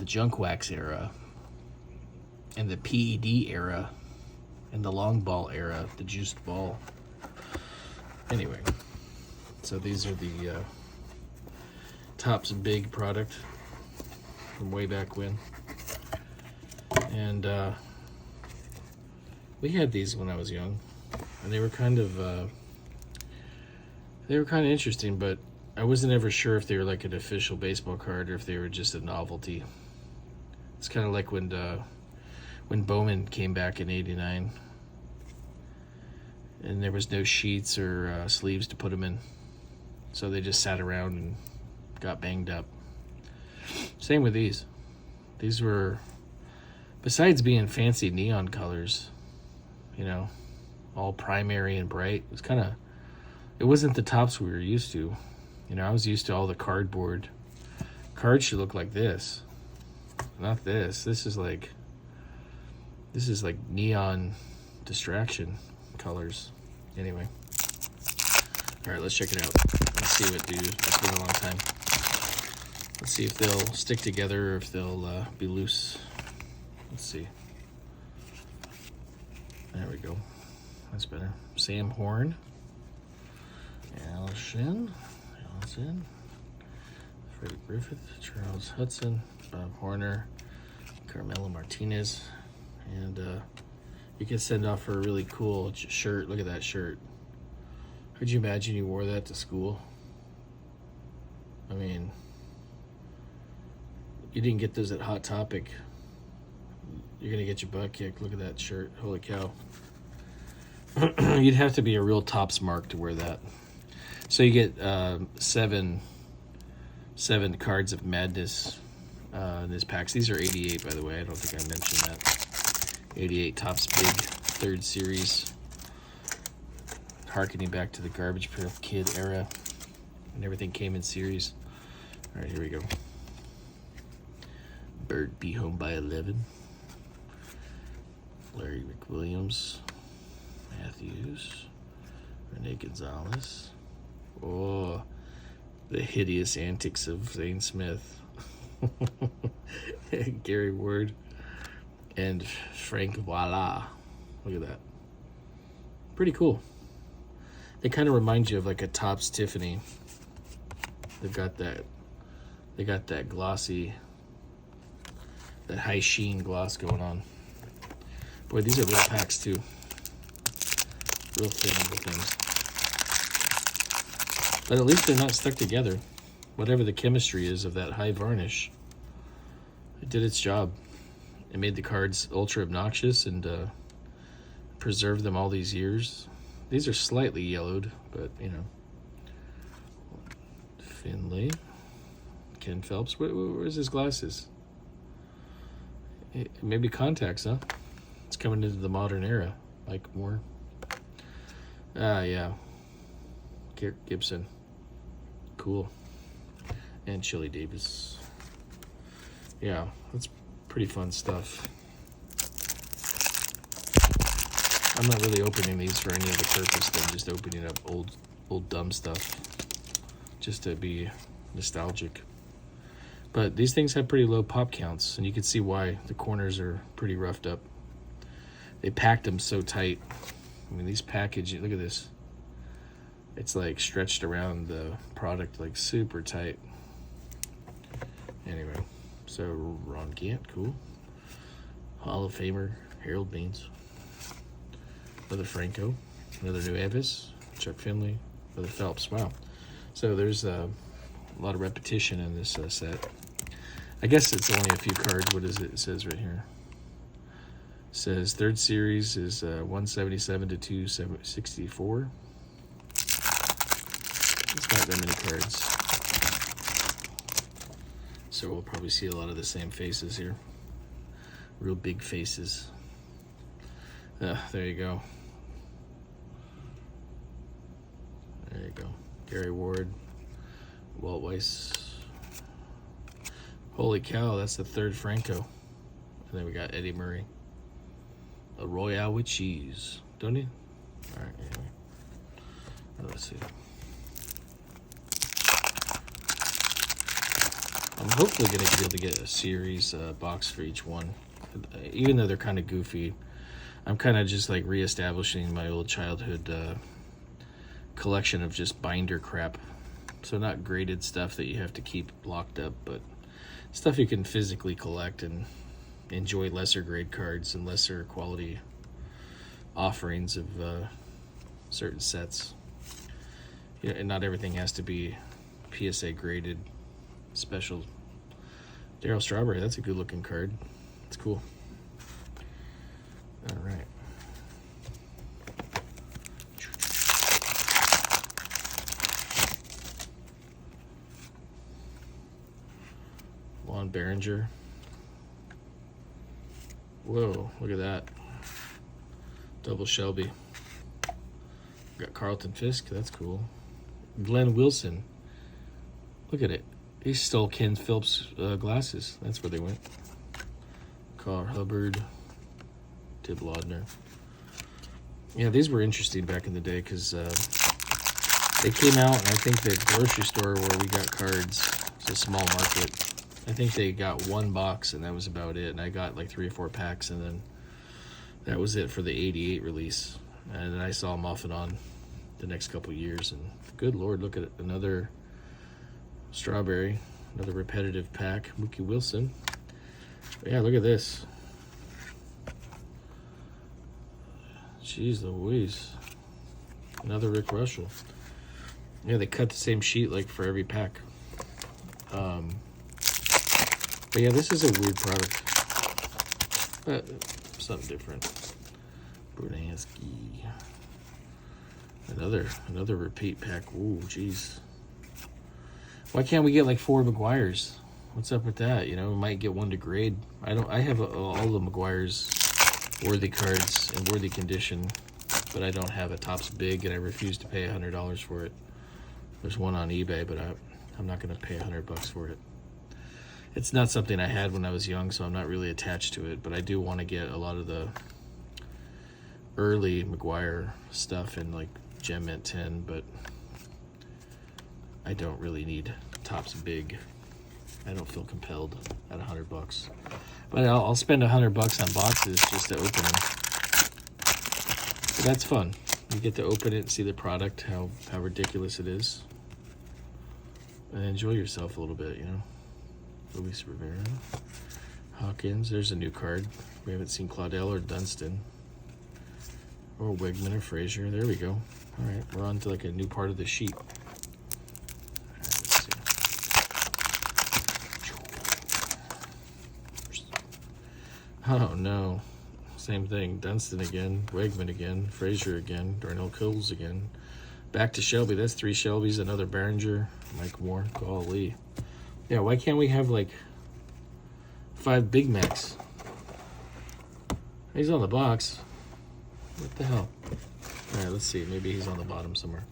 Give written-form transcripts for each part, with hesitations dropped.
junk wax era, and the PED era, and the long ball era, the juiced ball. Anyway, so these are the Topps Big product from way back when. And we had these when I was young, and they were kind of interesting, but I wasn't ever sure if they were like an official baseball card or if they were just a novelty. It's kind of like when Bowman came back in '89, and there was no sheets or sleeves to put them in, so they just sat around and got banged up. Same with these. These were, besides being fancy neon colors, you know, all primary and bright, it wasn't the Topps we were used to. You know, I was used to all the cardboard. Cards should look like this, not this. This is like neon distraction colors. Anyway, all right, let's check it out. Let's see what do. It's been a long time. Let's see if they'll stick together or if they'll be loose. Let's see. There we go. That's better. Sam Horn, Allison, Freddie Griffith, Charles Hudson, Bob Horner, Carmelo Martinez, and you can send off for a really cool shirt. Look at that shirt. Could you imagine you wore that to school? I mean, you didn't get those at Hot Topic. You're gonna get your butt kicked. Look at that shirt. Holy cow. You'd have to be a real Topps mark to wear that. So you get seven cards of madness in this packs. These are 88, by the way. I don't think I mentioned that. 88 Topps Big, 3rd series. Harkening back to the Garbage Pail Kid era. And everything came in series. All right, here we go. Bird Be Home by 11. Larry McWilliams. Matthews. Rene Gonzalez. Oh, the hideous antics of Zane Smith. Gary Ward. And Frank Voila. Look at that. Pretty cool. They kind of remind you of like a Topps Tiffany. They got that glossy, that high sheen gloss going on. Boy, these are little packs too. Real thin little things. But at least they're not stuck together. Whatever the chemistry is of that high varnish, it did its job. It made the cards ultra obnoxious and preserved them all these years. These are slightly yellowed, but you know. Finley. Ken Phelps. Where's his glasses? Maybe contacts, huh? It's coming into the modern era. Like more. Yeah. Kirk Gibson. Cool. And Chili Davis. Yeah, that's pretty fun stuff. I'm not really opening these for any other purpose than just opening up old dumb stuff. Just to be nostalgic. But these things have pretty low pop counts, and you can see why. The corners are pretty roughed up. They packed them so tight. I mean, these packages, look at this. It's like stretched around the product like super tight. Anyway, so Ron Gant, cool. Hall of Famer, Harold Baines. Another Franco, another Nueves, Chuck Finley, another Phelps. Wow. So there's a lot of repetition in this set. I guess it's only a few cards. What is it? It says right here. It says 3rd series is 177 to 264. It's not that many cards. So we'll probably see a lot of the same faces here. Real big faces. There you go. There you go. Gary Ward, Walt Weiss. Holy cow, that's the 3rd Franco. And then we got Eddie Murray. A Royale with cheese. Don't you? All right, anyway. Let's see. I'm hopefully going to be able to get a series box for each one. Even though they're kind of goofy, I'm kind of just like reestablishing my old childhood collection of just binder crap. So not graded stuff that you have to keep locked up, but stuff you can physically collect and enjoy lesser grade cards and lesser quality offerings of certain sets. Yeah, and not everything has to be PSA graded special. Darryl Strawberry, that's a good looking card. It's cool. All right. Juan Berenger. Whoa, look at that. Double Shelby. Got Carlton Fisk, that's cool. Glenn Wilson. Look at it. He stole Ken Phillips' glasses. That's where they went. Carl Hubbard. Tib Laudner. Yeah, these were interesting back in the day because they came out, and I think the grocery store where we got cards, it's a small market, I think they got one box, and that was about it. And I got like 3 or 4 packs, and then that was it for the 88 release. And then I saw them off and on the next couple years, and good Lord, look at it. Another Strawberry, another repetitive pack. Mookie Wilson. But yeah, look at this. Jeez Louise. Another Rick Russell. Yeah, they cut the same sheet like for every pack. But yeah, this is a weird product. Something different. Brunansky. Another repeat pack. Ooh, jeez. Why can't we get like 4 McGuires? What's up with that? You know, we might get one to grade. I have all the McGuires worthy cards in worthy condition, but I don't have a Topps Big, and I refuse to pay $100 for it. There's one on eBay, but I'm not going to pay $100 for it. It's not something I had when I was young, so I'm not really attached to it, but I do want to get a lot of the early McGuire stuff in like Gem Mint 10, but I don't really need Topps Big. I don't feel compelled at $100, but I'll spend $100 on boxes just to open them. So that's fun. You get to open it and see the product, how ridiculous it is, and enjoy yourself a little bit, you know. Luis Rivera, Hawkins. There's a new card. We haven't seen Claudel or Dunston, or Wegman or Frazier. There we go. All right, we're on to like a new part of the sheet. Oh no, same thing. Dunston again, Wegman again, Frazier again, Darnell Coles again. Back to Shelby. That's 3 Shelbys, another Berenger, Mike Moore. Golly. Yeah, why can't we have like 5 Big Macs? He's on the box. What the hell? All right, let's see. Maybe he's on the bottom somewhere.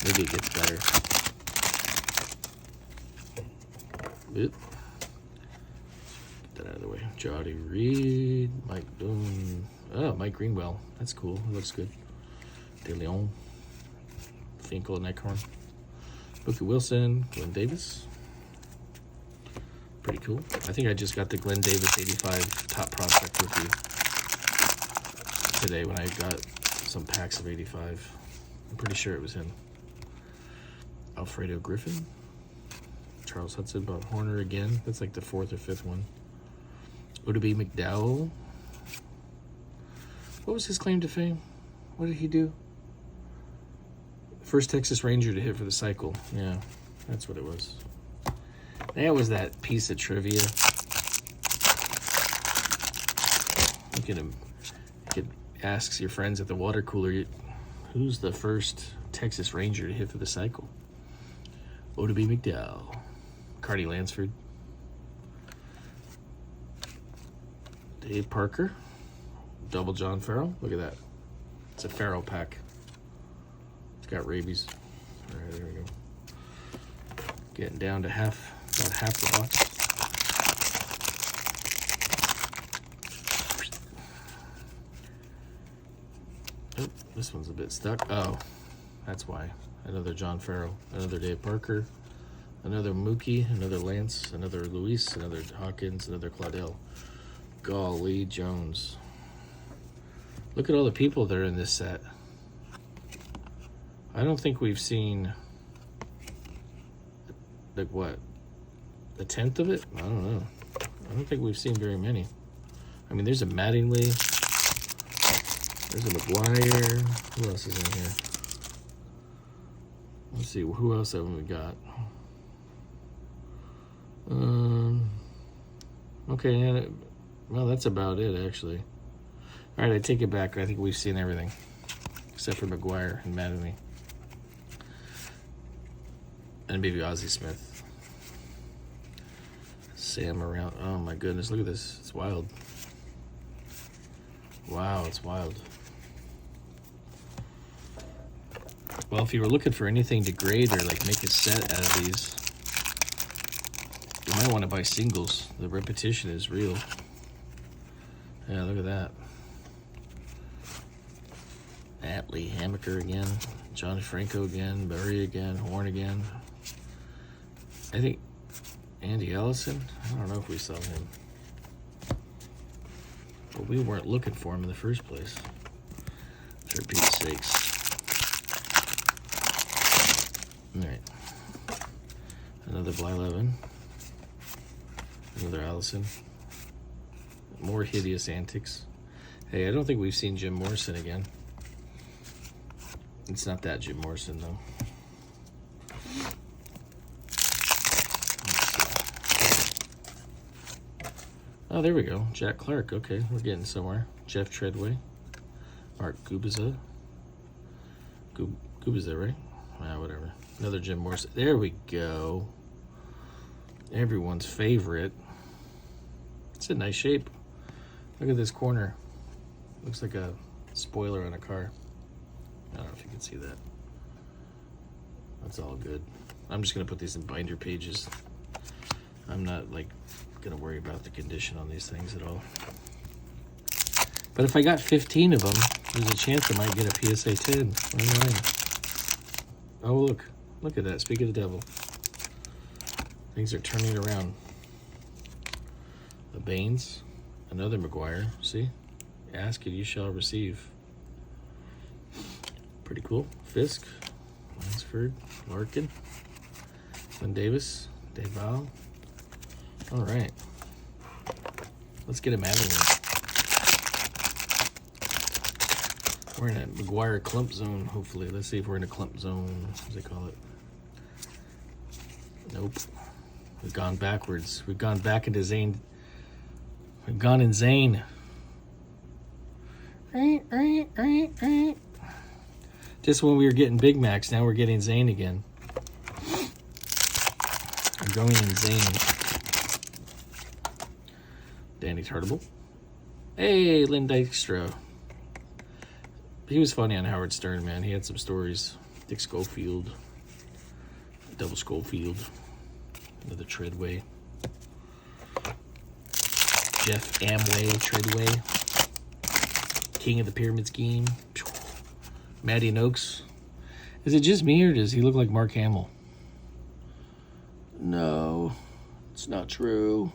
Maybe it gets better. Oop. Get that out of the way. Jody Reed, Mike Doom. Oh, Mike Greenwell. That's cool. It looks good. De Leon, Finkel, and Eckhorn. Mookie Wilson, Glenn Davis. Pretty cool. I think I just got the Glenn Davis 85 top prospect rookie today when I got some packs of 85. I'm pretty sure it was him. Alfredo Griffin. Charles Hudson, Bob Horner again. That's like the 4th or 5th one. Oddibe McDowell. What was his claim to fame? What did he do? First Texas Ranger to hit for the cycle. Yeah, that's what it was. That was that piece of trivia. You could ask your friends at the water cooler, who's the first Texas Ranger to hit for the cycle? Oddibe McDowell. Cardi Lansford. Dave Parker. Double John Farrell. Look at that. It's a Farrell pack. It's got rabies. All right, there we go. Getting down to about half the box. Oh, this one's a bit stuck. Oh, that's why. Another John Farrell. Another Dave Parker. Another Mookie, another Lance, another Luis, another Hawkins, another Claudel. Golly Jones. Look at all the people that are in this set. I don't think we've seen, like, what, a tenth of it? I don't know. I don't think we've seen very many. I mean, there's a Mattingly. There's a McGuire. Who else is in here? Let's see, who else haven't we got? Okay, well, that's about it, actually. All right, I take it back. I think we've seen everything, except for McGuire and Mattingly. And maybe Ozzie Smith. Sam around. Oh, my goodness, look at this. It's wild. Wow, it's wild. Well, if you were looking for anything to grade or like make a set out of these, you might want to buy singles. The repetition is real. Yeah, look at that. Atley, Hammaker again, John Franco again, Barry again, Horn again. I think Andy Ellison. I don't know if we saw him. But we weren't looking for him in the first place. For Pete's sakes. Alright. Another Blyleven. Another Allison. More hideous antics. Hey, I don't think we've seen Jim Morrison again. It's not that Jim Morrison, though. Oh, there we go. Jack Clark. Okay, we're getting somewhere. Jeff Treadway. Mark Gubiza. Gubiza, right? Ah, whatever. Another Jim Morrison. There we go. Everyone's favorite. It's in nice shape. Look at this corner. Looks like a spoiler on a car. I don't know if you can see that. That's all good. I'm just going to put these in binder pages. I'm not, like, going to worry about the condition on these things at all. But if I got 15 of them, there's a chance I might get a PSA 10. Why not? Oh, look. Look at that. Speak of the devil. Things are turning around. The Baines. Another McGuire. See? Ask and you shall receive. Pretty cool. Fisk. Lansford. Larkin. Glenn Davis. Dave Val. All right. Let's get him out of here. We're in a McGuire clump zone, hopefully. Let's see if we're in a clump zone. What do they call it? Nope. We've gone backwards. We've gone back into Zane. We've gone in Zane. Just when we were getting Big Macs, now we're getting Zane again. I'm going in Zane. Danny Tartable. Hey, Lynn Dykstra. He was funny on Howard Stern, man. He had some stories. Dick Schofield. Double Schofield. Another Treadway. Jeff Amway Treadway. King of the Pyramid Scheme. Matty Noakes. Is it just me or does he look like Mark Hamill? No, it's not true.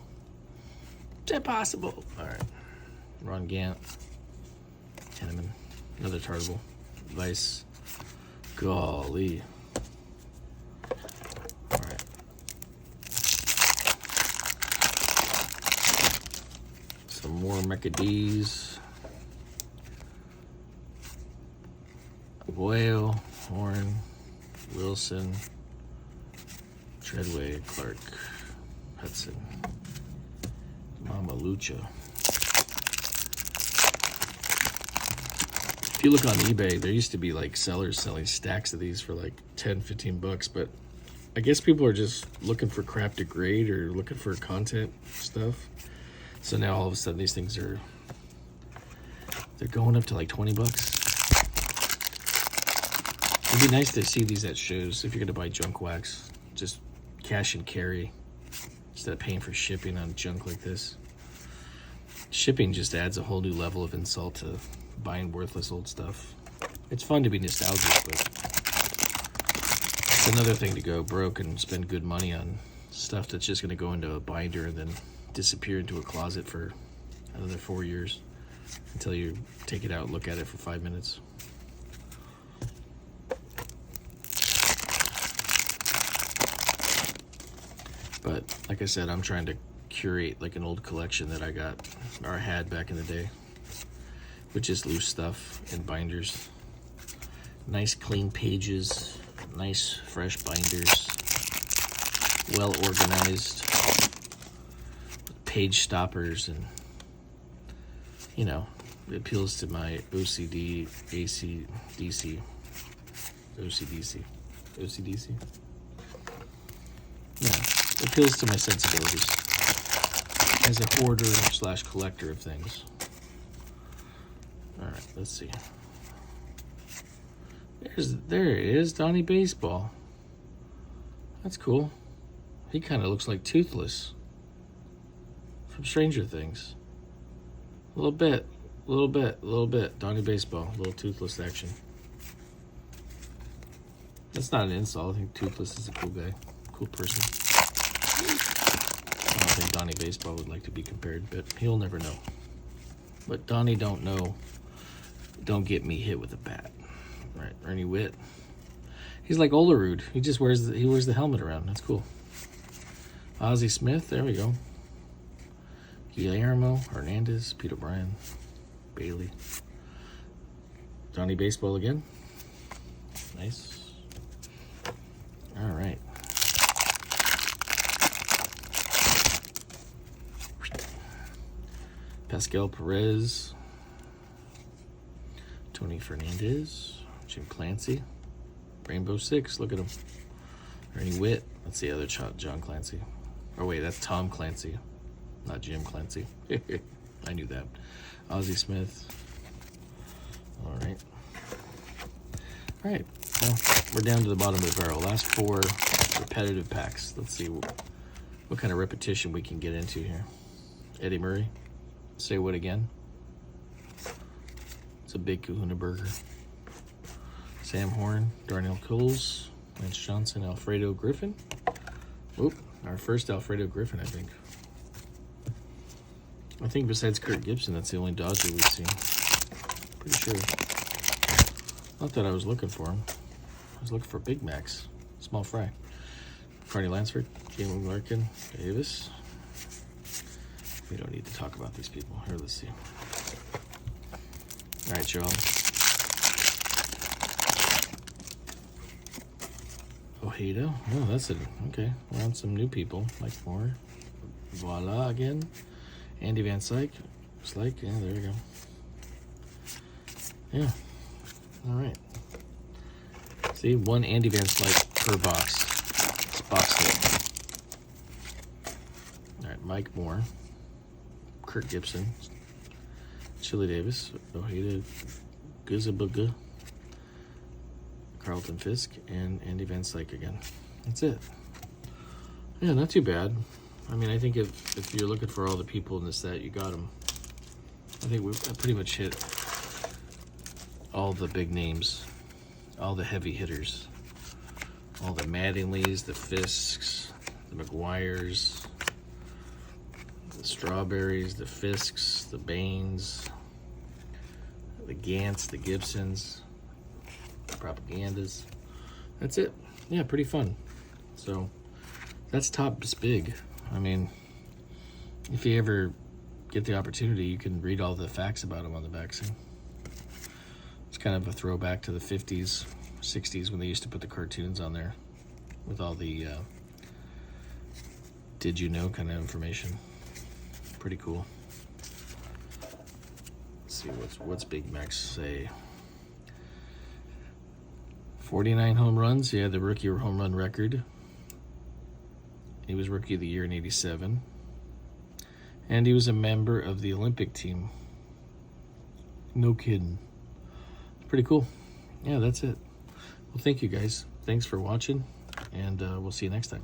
It's impossible. All right. Ron Gant. Henneman. Another Tartable. Vice. Golly. All right. Some more Mecca-D's. Boyle. Horn. Wilson. Treadway. Clark. Hudson. Mama Lucha. If you look on eBay, there used to be like sellers selling stacks of these for like 10, 15 bucks, but I guess people are just looking for crap to grade or looking for content stuff. So now all of a sudden these things they're going up to like 20 bucks. It'd be nice to see these at shows if you're gonna buy junk wax. Just cash and carry instead of paying for shipping on junk like this. Shipping just adds a whole new level of insult to buying worthless old stuff. It's fun to be nostalgic, but another thing to go broke and spend good money on stuff that's just going to go into a binder and then disappear into a closet for another 4 years until you take it out and look at it for 5 minutes. But like I said, I'm trying to curate like an old collection that I got or had back in the day, with just loose stuff in binders. Nice clean pages, nice fresh binders, well organized, page stoppers, and you know, it appeals to my OCD, ACDC, OCDC. Yeah, it appeals to my sensibilities as a hoarder slash collector of things. All right, let's see. There it is, Donnie Baseball. That's cool. He kind of looks like Toothless from Stranger Things. A little bit. Donnie Baseball, a little Toothless action. That's not an insult. I think Toothless is a cool guy, cool person. I don't think Donnie Baseball would like to be compared, but he'll never know. But Donnie don't know. Don't get me hit with a bat. Right, Ernie Witt. He's like Olerud. He just wears the helmet around. That's cool. Ozzie Smith. There we go. Guillermo Hernandez, Pete O'Brien, Bailey. Donnie Baseball again. Nice. All right. Pascal Perez, Tony Fernandez, Jim Clancy, Rainbow Six. Look at him. Ernie Witt. That's the other John Clancy. Oh wait, that's Tom Clancy, not Jim Clancy. I knew that. Ozzie Smith. All right. Well, we're down to the bottom of the barrel. Last 4 repetitive packs. Let's see what kind of repetition we can get into here. Eddie Murray. Say what again? It's a big Kahuna burger. Sam Horn, Darnell Coles, Lance Johnson, Alfredo Griffin. Oop, our first Alfredo Griffin, I think. I think besides Kirk Gibson, that's the only Dodger we've seen. Pretty sure. Not that I was looking for him. I was looking for Big Macs. Small fry. Carney Lansford, Jalen Larkin, Davis. We don't need to talk about these people. Here, let's see. All right, y'all. Ojeda. Oh, that's it. Okay. We're on some new people. Mike Moore. Voila again. Andy Van Syke. Looks like. Yeah, there we go. Yeah. All right. See, 1 Andy Van Syke per box. It's box hit. All right, Mike Moore. Kirk Gibson. Chili Davis. Ojeda. Guzabuga. Carlton Fisk. And Andy Van Syke again. That's it. Yeah, not too bad. I mean, I think if you're looking for all the people in this set, you got them. I think we've pretty much hit all the big names, all the heavy hitters, all the Mattingleys, the Fisks, the McGuires, the Strawberries, the Fisks, the Baines, the Gants, the Gibsons, the Propagandas. That's it. Yeah, pretty fun. So that's Topps Big. I mean, if you ever get the opportunity, you can read all the facts about them on the back. See? It's kind of a throwback to the 50s, 60s when they used to put the cartoons on there with all the did you know kind of information. Pretty cool. Let's see, what's Big Max say? 49 home runs. Yeah, the rookie home run record. He was Rookie of the Year in '87. And he was a member of the Olympic team. No kidding. Pretty cool. Yeah, that's it. Well, thank you guys. Thanks for watching, and we'll see you next time.